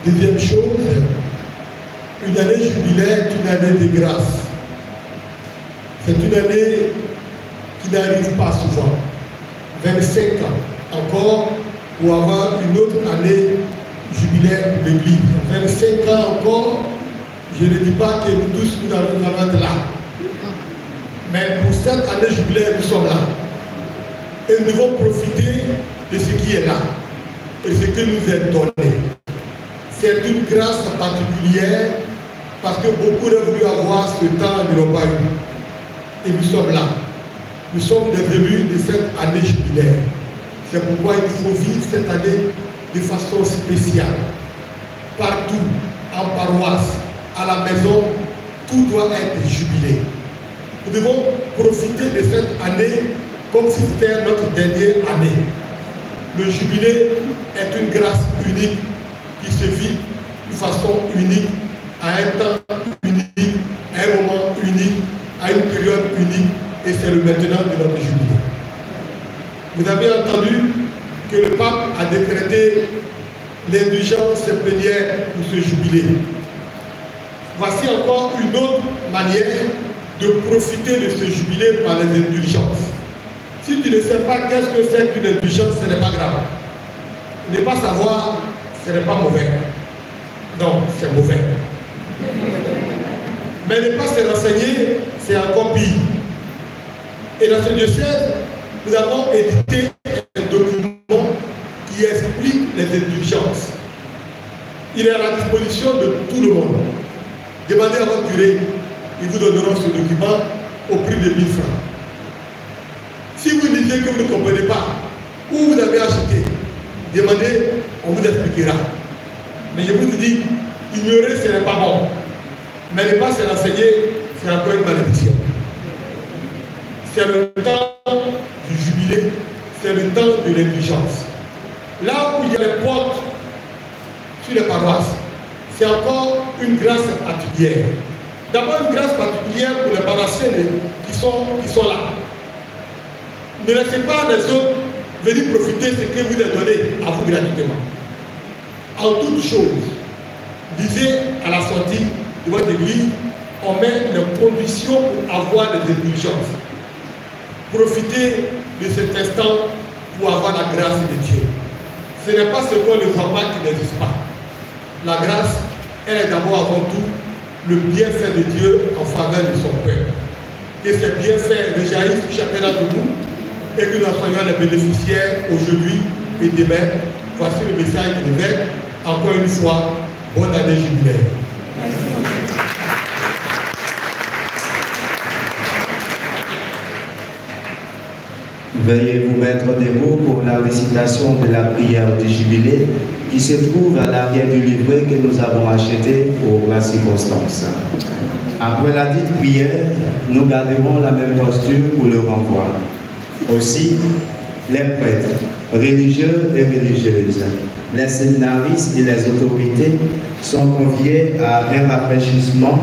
Deuxième chose, une année jubilaire est une année de grâce. C'est une année qui n'arrive pas souvent. 25 ans encore pour avoir une autre année jubilaire pour l'Église. 25 ans encore, je ne dis pas que nous tous nous allons être là. Mais pour cette année jubilaire, nous sommes là. Et nous devons profiter de ce qui est là et ce qui nous est donné. C'est une grâce particulière parce que beaucoup ont voulu avoir ce temps et ne l'ont pas eu. Et nous sommes là. Nous sommes les élus de cette année jubilaire. C'est pourquoi il faut vivre cette année de façon spéciale. Partout, en paroisse, à la maison, tout doit être jubilé. Nous devons profiter de cette année comme si c'était notre dernière année. Le jubilé est une grâce unique qui se vit de façon unique, à un temps unique, à un moment unique, à une période unique, et c'est le maintenant de notre jubilé. Vous avez entendu que le pape a décrété l'indulgence plénière pour ce jubilé. Voici encore une autre manière de profiter de ce jubilé par les indulgences. Si tu ne sais pas qu'est-ce que c'est qu'une indulgence, ce n'est pas grave. Ne pas savoir, ce n'est pas mauvais. Non, c'est mauvais. Mais ne pas se renseigner, c'est encore pire. Et dans ce diocèse, nous avons édité un document qui explique les indulgences. Il est à la disposition de tout le monde. Demandez à votre curé, ils vous donneront ce document au prix de 1000 francs. Si vous disiez que vous ne comprenez pas où vous avez acheté, demandez, on vous expliquera. Mais je vous dis, ignorer ce n'est pas bon. Mais ne pas se renseigner, c'est encore une malédiction. C'est le temps du jubilé, c'est le temps de l'indulgence. Là où il y a les portes sur les paroisses, c'est encore une grâce particulière. D'abord une grâce particulière pour les paroissiens qui sont là. Ne laissez pas les autres venir profiter de ce que vous avez donné à vous gratuitement. En toute chose, lisez à la sortie de votre église, on met les conditions pour avoir des indulgences. Profitez de cet instant pour avoir la grâce de Dieu. Ce n'est pas ce qu'on ne voit pas qui n'existe pas. La grâce, elle est d'abord avant tout le bienfait de Dieu en faveur de son peuple. Que ces bienfaits réjaillissent sur chacun d'entre nous et que nous en soyons les bénéficiaires aujourd'hui et demain. Voici le message de l'évêque. Encore une fois, bonne année jubilaire. Veuillez vous mettre debout pour la récitation de la prière du jubilé qui se trouve à l'arrière du livret que nous avons acheté pour la circonstance. Après la dite prière, nous garderons la même posture pour le renvoi. Aussi, les prêtres, religieux et religieuses, les séminaristes et les autorités sont conviés à un rafraîchissement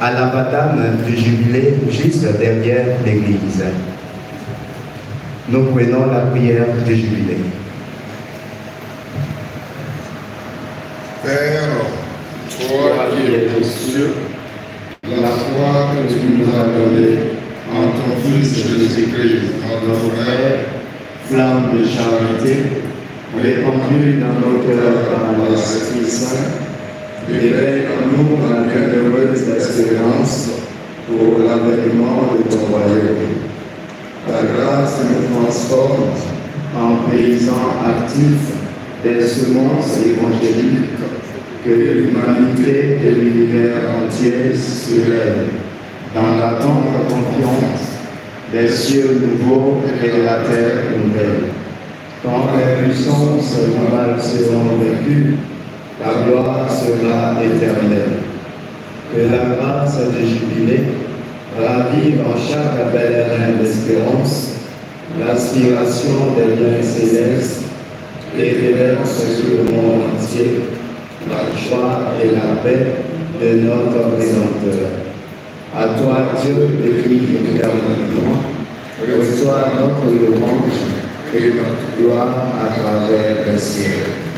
à la baptême du jubilé juste derrière l'église. Nous prenons la prière du jubilé. Père, toi qui es aux cieux, la foi que tu nous as donnée en ton Fils Jésus-Christ, notre frère, flamme de charité, répandue dans nos cœurs par l'Esprit Saint, éveille en nous la bienheureuse espérance pour l'avènement de ton royaume. Ta grâce nous transforme en paysans actifs des semences évangéliques que l'humanité et l'univers entier soulèvent dans la tendre confiance des cieux nouveaux et de la terre nouvelle. Quand les puissances morales seront vaincues, la gloire sera éternelle. Que la grâce du jubilé ravive en chaque pèlerin d'espérance l'aspiration des liens célestes et déverse sur le monde entier la joie et la paix de notre Rédempteur. À toi, Dieu, le Fils éternellement, reçois notre louange et notre gloire à travers les siècles.